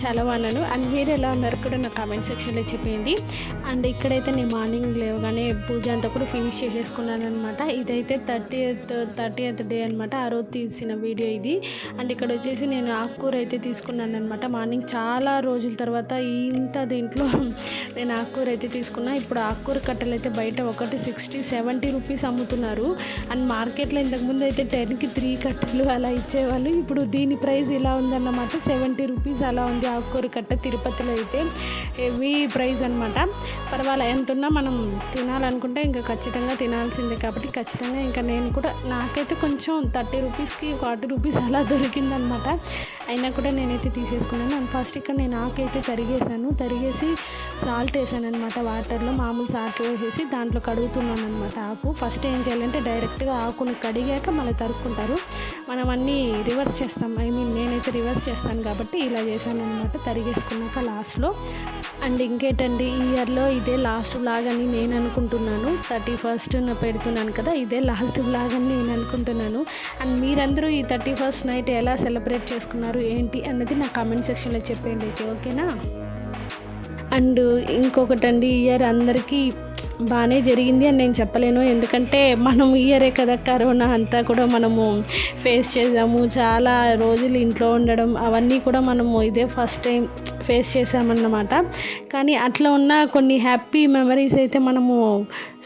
చాలా బాగున్నాను. అండ్ మీరు ఎలా ఉన్నారు కూడా నా కామెంట్ సెక్షన్లో చెప్పేయండి. అండ్ ఇక్కడైతే నేను మార్నింగ్ లేవగానే పూజ అంతా కూడా ఫినిష్ చేసేసుకున్నాను అనమాట. ఇదైతే 30th డే అనమాట. ఆ రోజు తీసిన వీడియో ఇది. అండ్ ఇక్కడ వచ్చేసి నేను ఆకుకూర అయితే తీసుకున్నాను అనమాట. మార్నింగ్ చాలా రోజుల తర్వాత దీంట్లో నేను ఆకుకూర అయితే తీసుకున్నా. ఇప్పుడు ఆకుకూర కట్టలు అయితే బయట ఒకటి 60-70 రూపీస్ అమ్ముతున్నారు. అండ్ మార్కెట్లో ఇంతకుముందు అయితే 10కి 3 కట్టలు అలా ఇచ్చేవాళ్ళు. ఇప్పుడు దీని ప్రైస్ ఇలా ఉందన్నమాట, 70 రూపీస్ అలా ఉంది ఆకుకూర కట్ట. తిరుపతిలో అయితే హెవీ ప్రైస్ అనమాట. పర్వాలేదు, ఎంత ఉన్నా మనం తినాలనుకుంటే ఇంకా ఖచ్చితంగా తినాల్సిందే. కాబట్టి ఖచ్చితంగా ఇంకా నేను కూడా, నాకైతే కొంచెం 30 రూపీస్కి 40 రూపీస్ అలా దొరికిందనమాట. అయినా కూడా నేనైతే తీసేసుకున్నాను. అండ్ ఫస్ట్ ఇక్కడ నేను ఆకైతే తరిగేసి సాల్ట్ వేసాను అనమాట. వాటర్లో మామూలు సాల్ట్ వేసేసి దాంట్లో కడుగుతున్నాను అనమాట. ఆకు ఫస్ట్ ఏం చేయాలంటే డైరెక్ట్గా ఆకుని కడిగాక మళ్ళీ తరుక్కుంటారు. మనం అన్నీ రివర్స్ చేస్తాం. నేనైతే రివర్స్ చేస్తాను కాబట్టి ఇలా చేశాను అనమాట, తరిగేసుకున్నాక లాస్ట్లో. అండ్ ఇంకేంటండి, ఈ ఇయర్లో ఇదే లాస్ట్ వ్లాగ్ అని నేను అనుకుంటున్నాను. 31st పెడుతున్నాను కదా, ఇదే లాస్ట్ వ్లాగ్ అని నేను అనుకుంటున్నాను. అండ్ మీరందరూ ఈ 31st నైట్ ఎలా సెలబ్రేట్ చేసుకున్నారు ఏంటి అన్నది నా కామెంట్ సెక్షన్లో చెప్పండి అయితే, ఓకేనా. అండ్ ఇంకొకటండి, ఈ ఇయర్ అందరికీ బాగానే జరిగింది అని నేను చెప్పలేను. ఎందుకంటే మనం ఇయరే కదా కరోనా అంతా కూడా మనము ఫేస్ చేసాము. చాలా రోజులు ఇంట్లో ఉండడం అవన్నీ కూడా మనము ఇదే ఫస్ట్ టైం ఫేస్ చేసామన్నమాట. కానీ అట్లా ఉన్న కొన్ని హ్యాపీ మెమరీస్ అయితే మనము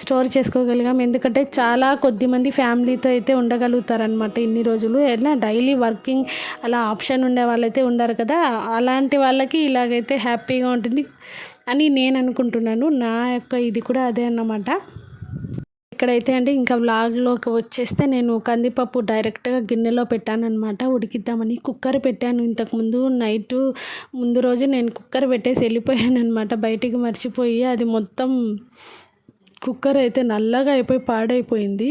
స్టోర్ చేసుకోగలిగాం. ఎందుకంటే చాలా కొద్దిమంది ఫ్యామిలీతో అయితే ఉండగలుగుతారనమాట ఇన్ని రోజులు. ఎలా డైలీ వర్కింగ్ అలా ఆప్షన్ ఉండే వాళ్ళైతే ఉండరు కదా, అలాంటి వాళ్ళకి ఇలాగైతే హ్యాపీగా ఉంటుంది అని నేను అనుకుంటున్నాను. నా యొక్క ఇది కూడా అదే అన్నమాట. ఇక్కడైతే అంటే ఇంకా వ్లాగ్లోకి వచ్చేస్తే నేను కందిపప్పు డైరెక్ట్గా గిన్నెలో పెట్టాను అనమాట, ఉడికిద్దామని. కుక్కర్ పెట్టాను ఇంతకుముందు నైట్ ముందు రోజు నేను కుక్కర్ పెట్టేసి వెళ్ళిపోయాను అనమాట, బయటికి మర్చిపోయి. అది మొత్తం కుక్కర్ అయితే నల్లగా అయిపోయి పాడైపోయింది.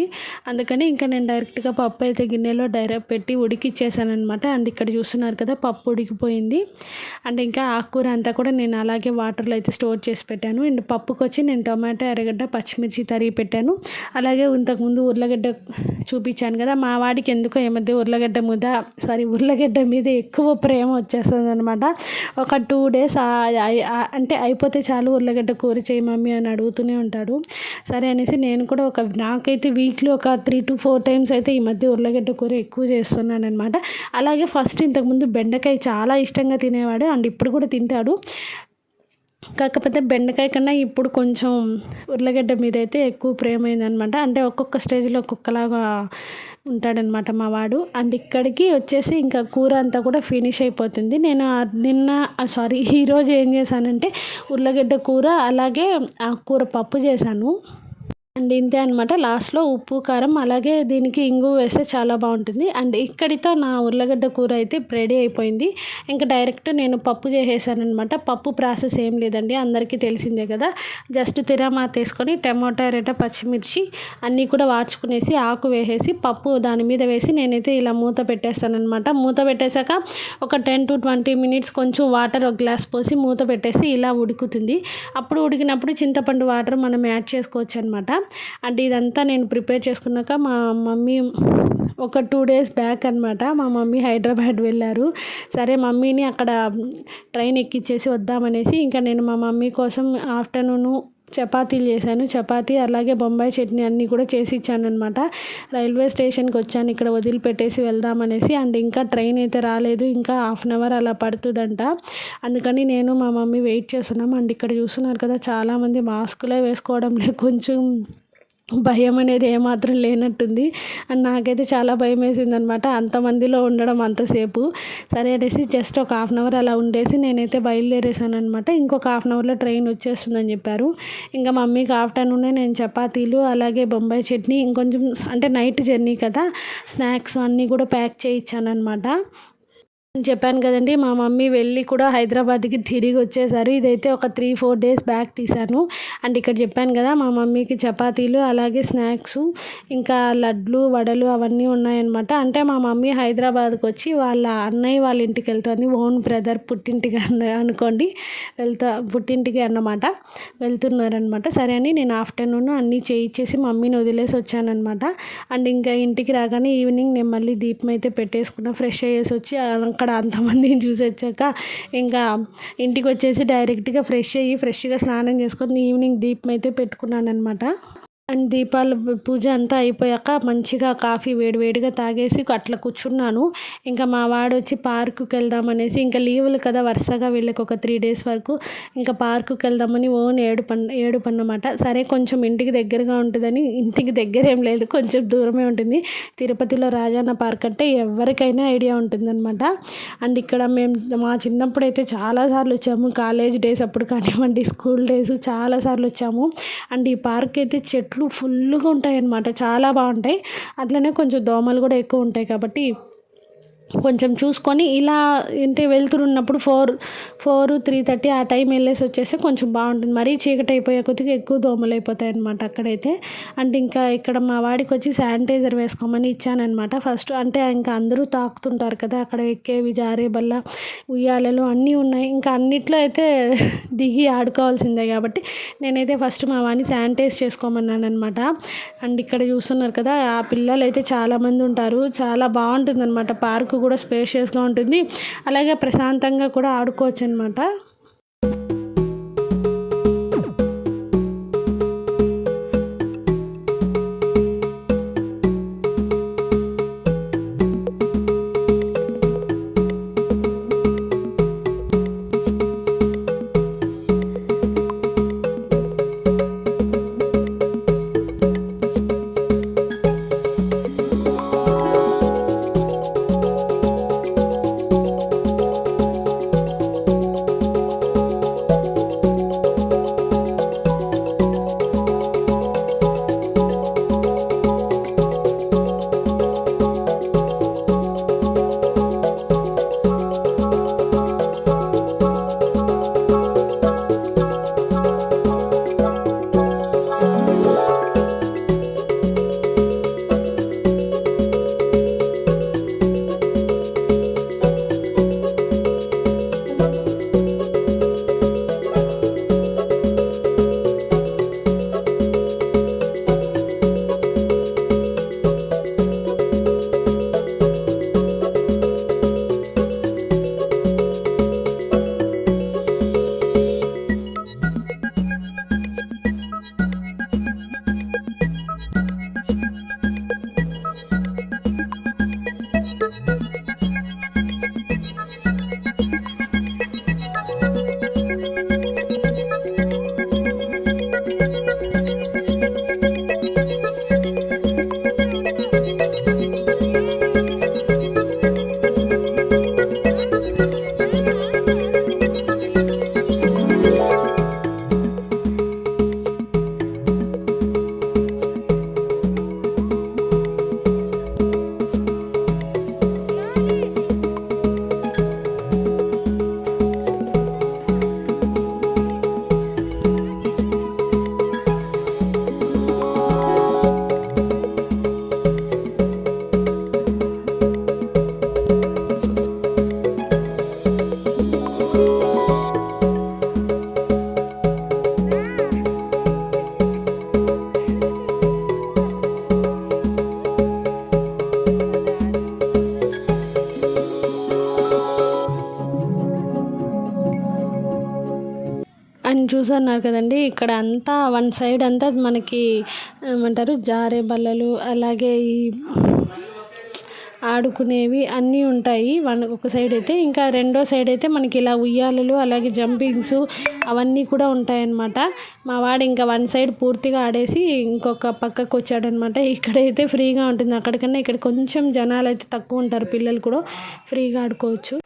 అందుకని ఇంకా నేను డైరెక్ట్గా పప్పు అయితే గిన్నెలో డైరెక్ట్ పెట్టి ఉడికిచ్చేసాను అనమాట. అండ్ ఇక్కడ చూస్తున్నారు కదా, పప్పు ఉడికిపోయింది. అండ్ ఇంకా ఆకుకూర అంతా కూడా నేను అలాగే వాటర్లో అయితే స్టోర్ చేసి పెట్టాను. అండ్ పప్పుకి వచ్చి నేను టొమాటో, ఎర్రగడ్డ, పచ్చిమిర్చి తరిగి పెట్టాను. అలాగే ఇంతకుముందు ఉర్లగడ్డ చూపించాను కదా, మా వాడికి ఎందుకో ఈ మధ్య ఉర్లగడ్డ మీద ఎక్కువ ప్రేమ వచ్చేస్తుంది అనమాట. ఒక 2 days అంటే అయిపోతే చాలు ఉర్లగడ్డ కూర చేయి మమ్మీ అని అడుగుతూనే ఉంటాడు. సరే అనేసి నేను కూడా నాకైతే వీక్లీ ఒక 3 to 4 times అయితే ఈ మధ్య ఉర్లగడ్డ కూర ఎక్కువ చేస్తున్నాను అనమాట. అలాగే ఫస్ట్ ఇంతకుముందు బెండకాయ చాలా ఇష్టంగా తినేవాడు. అండ్ ఇప్పుడు కూడా తింటాడు. కాకపోతే బెండకాయ కన్నా ఇప్పుడు కొంచెం ఉర్లగడ్డ మీద అయితే ఎక్కువ ప్రేమ అయిందనమాట. అంటే ఒక్కొక్క స్టేజ్లో ఒక్కొక్కలాగా ఉంటాడనమాట మా వాడు. అండ్ ఇక్కడికి వచ్చేసి ఇంకా కూర అంతా కూడా ఫినిష్ అయిపోతుంది. నేను ఈరోజు ఏం చేశానంటే ఉర్లగడ్డ కూర అలాగే ఆ కూర పప్పు చేశాను. అండ్ ఇంతే అనమాట. లాస్ట్లో ఉప్పు, కారం, అలాగే దీనికి ఇంగువ వేస్తే చాలా బాగుంటుంది. అండ్ ఇక్కడితో నా ఉర్లగడ్డ కూర అయితే రెడీ అయిపోయింది. ఇంకా డైరెక్ట్ నేను పప్పు చేసేసాను అనమాట. పప్పు ప్రాసెస్ ఏం లేదండి, అందరికీ తెలిసిందే కదా. జస్ట్ తిరమాత వేసుకొని టమాటో, ఎర్రగడ్డ, పచ్చిమిర్చి అన్నీ కూడా వాడ్చుకునేసి ఆకు వేసేసి పప్పు దాని మీద వేసి నేనైతే ఇలా మూత పెట్టేస్తాను అనమాట. మూత పెట్టేశాక ఒక 10 to 20 minutes కొంచెం వాటర్ ఒక గ్లాస్ పోసి మూత పెట్టేసి ఇలా ఉడుకుతుంది. అప్పుడు ఉడికినప్పుడు చింతపండు వాటర్ మనం యాడ్ చేసుకోవచ్చు అనమాట. అంటే ఇదంతా నేను ప్రిపేర్ చేసుకున్నాక మా మమ్మీ ఒక 2 days బ్యాక్ అనమాట, మా మమ్మీ హైదరాబాద్ వెళ్ళారు. సరే మమ్మీని అక్కడ ట్రైన్ ఎక్కించేసి వద్దామనేసి ఇంకా నేను మా మమ్మీ కోసం ఆఫ్టర్నూను చపాతీలు చేశాను. చపాతీ అలాగే బొంబాయి చట్నీ అన్నీ కూడా చేసి ఇచ్చాను అనమాట. రైల్వే స్టేషన్కి వచ్చాను ఇక్కడ వదిలిపెట్టేసి వెళ్దామనేసి. అండ్ ఇంకా ట్రైన్ అయితే రాలేదు, ఇంకా 1/2 hour అలా పడుతుందంట. అందుకని నేను మా మమ్మీ వెయిట్ చేస్తున్నాం. అండ్ ఇక్కడ చూస్తున్నారు కదా, చాలామంది మాస్కులే వేసుకోవడం లేదు, కొంచెం భయం అనేది ఏమాత్రం లేనట్టుంది. అండ్ నాకైతే చాలా భయం వేసింది అనమాట అంతమందిలో ఉండడం అంతసేపు. సరే అనేసి జస్ట్ ఒక 1/2 hour అలా ఉండేసి నేనైతే బయలుదేరేసాను అనమాట. ఇంకొక 1/2 hourలో ట్రైన్ వచ్చేస్తుందని చెప్పారు. ఇంకా మమ్మీకి ఆఫ్టర్నూనే నేను చపాతీలు అలాగే బొంబాయి చట్నీ ఇంకొంచెం, అంటే నైట్ జర్నీ కదా, స్నాక్స్ అన్నీ కూడా ప్యాక్ చేయించాను అనమాట. చెప్పాను కదండి, మా మమ్మీ వెళ్ళి కూడా హైదరాబాద్కి తిరిగి వచ్చేసారు. ఇదైతే ఒక 3-4 days బ్యాక్ తీశాను. అండ్ ఇక్కడ చెప్పాను కదా, మా మమ్మీకి చపాతీలు అలాగే స్నాక్స్ ఇంకా లడ్లు, వడలు అవన్నీ ఉన్నాయన్నమాట. అంటే మా మమ్మీ హైదరాబాద్కి వచ్చి వాళ్ళ అన్నయ్య వాళ్ళ ఇంటికి వెళ్తుంది. ఓన్ బ్రదర్ పుట్టింటికి అనుకోండి, పుట్టింటికి అన్నమాట వెళ్తున్నారనమాట. సరే అని నేను ఆఫ్టర్నూన్ అన్నీ చేయించేసి మమ్మీని వదిలేసి వచ్చానమాట. అండ్ ఇంకా ఇంటికి రాగానే ఈవినింగ్ నేను మళ్ళీ దీపం అయితే పెట్టేసుకున్నా, ఫ్రెష్ అయ్యేసి వచ్చి అక్కడ అంతమందిని చూసి వచ్చాక ఇంకా ఇంటికి వచ్చేసి డైరెక్ట్గా ఫ్రెష్గా స్నానం చేసుకొని ఈవినింగ్ దీపం అయితే పెట్టుకున్నాను అనమాట. అండ్ దీపాల పూజ అంతా అయిపోయాక మంచిగా కాఫీ వేడివేడిగా తాగేసి అట్లా కూర్చున్నాను. ఇంకా మా వాడు వచ్చి పార్కుకి వెళ్దామనేసి, ఇంకా లీవులు కదా వరుసగా వీళ్ళకి ఒక 3 డేస్ వరకు, ఇంకా పార్కుకి వెళ్దామని ఏడుపు అన్నమాట. సరే కొంచెం ఇంటికి దగ్గరగా ఉంటుందని, ఇంటికి దగ్గర ఏం లేదు కొంచెం దూరమే ఉంటుంది. తిరుపతిలో రాజన్న పార్క్ అంటే ఎవరికైనా ఐడియా ఉంటుందన్నమాట. అండ్ ఇక్కడ మేము మా చిన్నప్పుడు అయితే చాలాసార్లు వచ్చాము. కాలేజ్ డేస్ అప్పుడు కానివ్వండి, స్కూల్ డేస్ చాలాసార్లు వచ్చాము. అండ్ ఈ పార్క్ అయితే చెట్లు ఫుల్గా ఉంటాయి అన్నమాట, చాలా బాగుంటాయి. అట్లనే కొంచెం దోమలు కూడా ఎక్కువ ఉంటాయి కాబట్టి కొంచెం చూసుకొని ఇలా ఏంటి వెళ్తున్నప్పుడు 3:30 ఆ టైం వెళ్ళేసి వచ్చేస్తే కొంచెం బాగుంటుంది. మరీ చీకటి అయిపోయే కొద్దిగా ఎక్కువ దోమలు అయిపోతాయి అనమాట అక్కడైతే. అంటే ఇంకా ఇక్కడ మా వాడికి వచ్చి శానిటైజర్ వేసుకోమని ఇచ్చానమాట ఫస్ట్. అంటే ఇంకా అందరూ తాకుతుంటారు కదా అక్కడ, ఎక్కేవి జారే బల్ల, ఉయ్యాలలు అన్నీ ఉన్నాయి. ఇంకా అన్నిట్లో అయితే దిగి ఆడుకోవాల్సిందే కాబట్టి నేనైతే ఫస్ట్ మా వాడిని శానిటైజ్ చేసుకోమన్నాను అనమాట. అండ్ ఇక్కడ చూస్తున్నారు కదా ఆ పిల్లలు అయితే చాలామంది ఉంటారు. చాలా బాగుంటుంది అనమాట. పార్కు కూడా స్పేషియస్గా ఉంటుంది, అలాగే ప్రశాంతంగా కూడా ఆడుకోవచ్చు అనమాట. అండ్ చూస్తున్నారు కదండి ఇక్కడ అంతా వన్ సైడ్ అంతా మనకి ఏమంటారు జారే బల్లలు, అలాగే ఈ ఆడుకునేవి అన్నీ ఉంటాయి ఒక సైడ్ అయితే. ఇంకా రెండో సైడ్ అయితే మనకి ఇలా ఉయ్యాలలు, అలాగే జంపింగ్స్ అవన్నీ కూడా ఉంటాయన్నమాట. మా వాడు ఇంకా వన్ సైడ్ పూర్తిగా ఆడేసి ఇంకొక పక్కకు వచ్చాడనమాట. ఇక్కడైతే ఫ్రీగా ఉంటుంది, అక్కడికన్నా ఇక్కడ కొంచెం జనాలు అయితే తక్కువ ఉంటారు, పిల్లలు కూడా ఫ్రీగా ఆడుకోవచ్చు.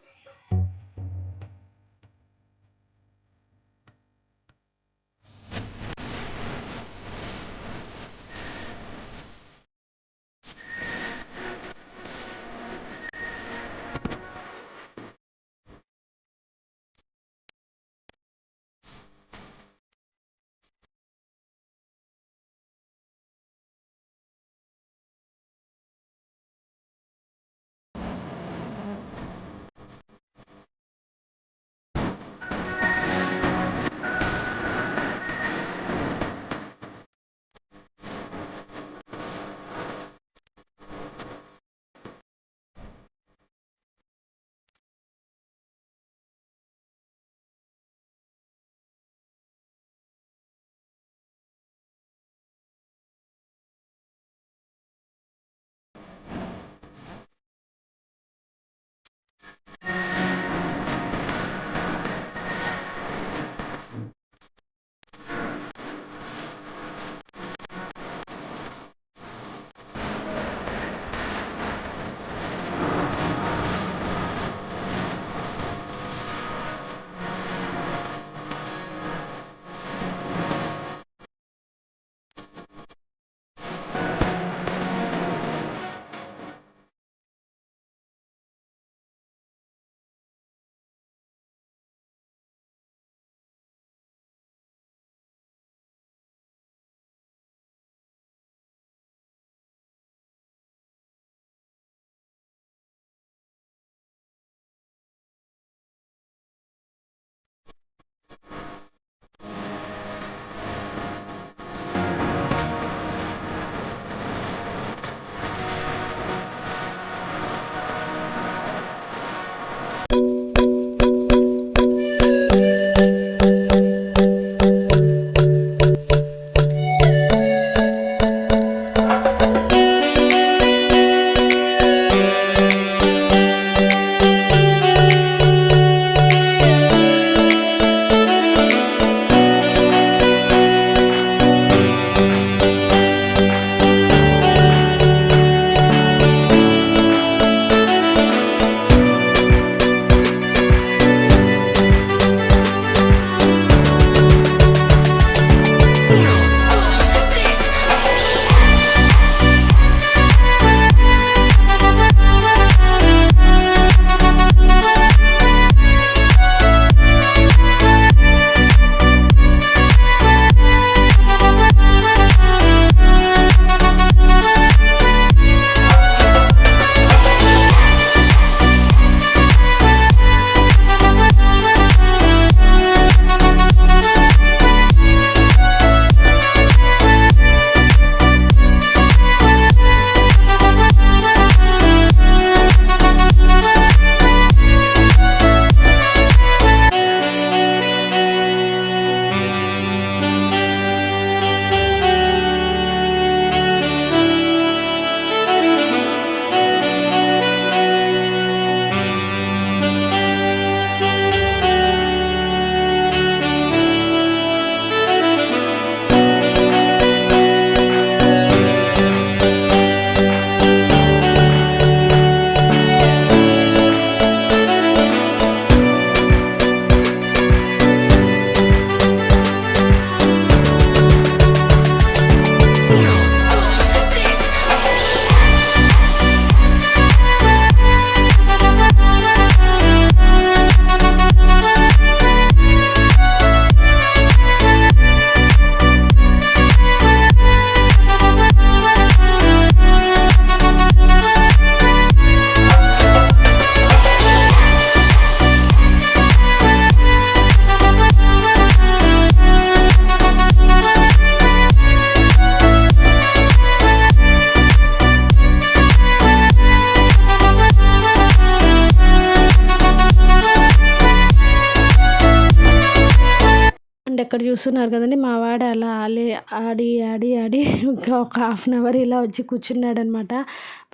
అక్కడ చూస్తున్నారు కదండి మా వాడు అలా ఆడి ఆడి ఆడి ఇంకా ఒక 1/2 అవర్ ఇలా వచ్చి కూర్చున్నాడనమాట.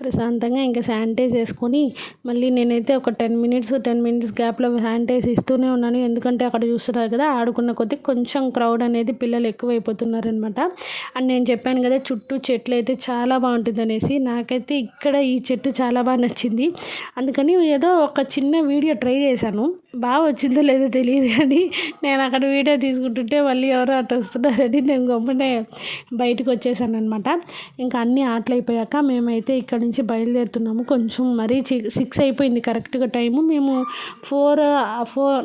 ప్రశాంతంగా ఇంకా శానిటైజ్ చేసుకొని మళ్ళీ నేనైతే ఒక 10 మినిట్స్ గ్యాప్లో శానిటైజ్ ఇస్తూనే ఉన్నాను. ఎందుకంటే అక్కడ చూస్తున్నారు కదా ఆడుకున్న కొద్దీ కొంచెం క్రౌడ్ అనేది పిల్లలు ఎక్కువైపోతున్నారనమాట. అండ్ నేను చెప్పాను కదా చుట్టూ చెట్లు అయితే చాలా బాగుంటుంది అనేసి. నాకైతే ఇక్కడ ఈ చెట్టు చాలా బాగా నచ్చింది. అందుకని ఏదో ఒక చిన్న వీడియో ట్రై చేశాను. బాగా వచ్చిందో లేదో తెలియదు కానీ నేను అక్కడ వీడియో తీసుకుంటుంటే మళ్ళీ ఎవరో అటు వస్తున్నారని నేను గమ్మునే బయటకు వచ్చేసాను అనమాట. ఇంకా అన్నీ ఆటలు అయిపోయాక మేమైతే ఇక్కడ నుంచి బయలుదేరుతున్నాము. కొంచెం మరీ 6 అయిపోయింది కరెక్ట్గా టైము. మేము 4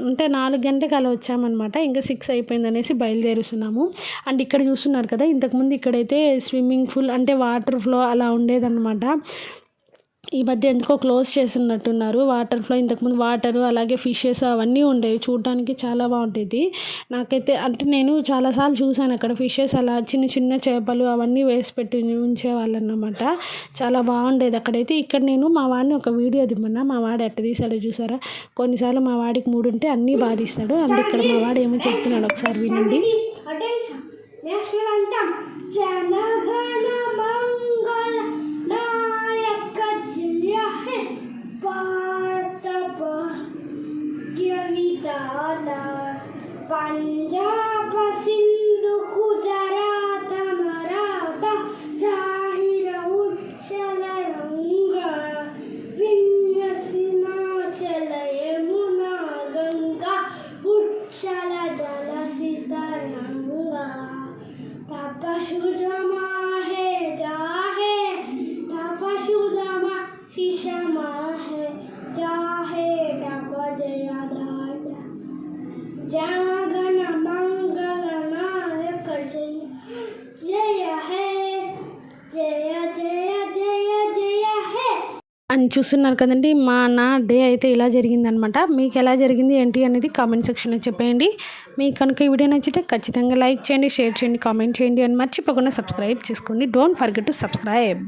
అంటే 4 గంటలకు అలా వచ్చామన్నమాట. ఇంకా 6 అయిపోయింది అనేసి బయలుదేరుస్తున్నాము. అండ్ ఇక్కడ చూస్తున్నారు కదా ఇంతకుముందు ఇక్కడైతే స్విమ్మింగ్ పూల్ అంటే వాటర్ ఫ్లో అలా ఉండేదన్నమాట. ఈ మధ్య ఎందుకో క్లోజ్ చేస్తున్నట్టున్నారు వాటర్ ఫ్లో. ఇంతకుముందు వాటరు అలాగే ఫిషెస్ అవన్నీ ఉండేవి, చూడటానికి చాలా బాగుండేది. నాకైతే అంటే నేను చాలాసార్లు చూశాను అక్కడ ఫిషెస్ అలా చిన్న చిన్న చేపలు అవన్నీ వేసి పెట్టి ఉంచేవాళ్ళు అన్నమాట. చాలా బాగుండేది అక్కడైతే. ఇక్కడ నేను మా వాడిని ఒక వీడియో దిమ్మన్నా, మా వాడు ఎట్ట తీసాడో చూసారా. కొన్నిసార్లు మా వాడికి 3 ఉంటే అన్నీ బాగా తీస్తాడు. అంటే ఇక్కడ మా వాడు ఏమో చెప్తున్నాడు ఒకసారి వినండి. पंजाब सिंध गुजरात मराठा जाहिर उच्चल रंगा विंध्य हिमाचल यमुना गंगा उच्चल जलसितरंगा तपशुधमा है जाहे तपशुधमा शिशमा है जाहे तप जयदा जगन मंगल नायक जय जय है जय जय जय जय है అని చూస్తున్నారు కదండి. నా డే అయితే ఇలా జరిగిందనమాట. మీకు ఎలా జరిగింది ఏంటి అనేది కామెంట్ సెక్షన్లో చెప్పేయండి. మీకు కనుక ఈ వీడియో నచ్చితే ఖచ్చితంగా లైక్ చేయండి, షేర్ చేయండి, కామెంట్ చేయండి. అని మర్చిపోకుండా సబ్స్క్రైబ్ చేసుకోండి. Don't forget to subscribe.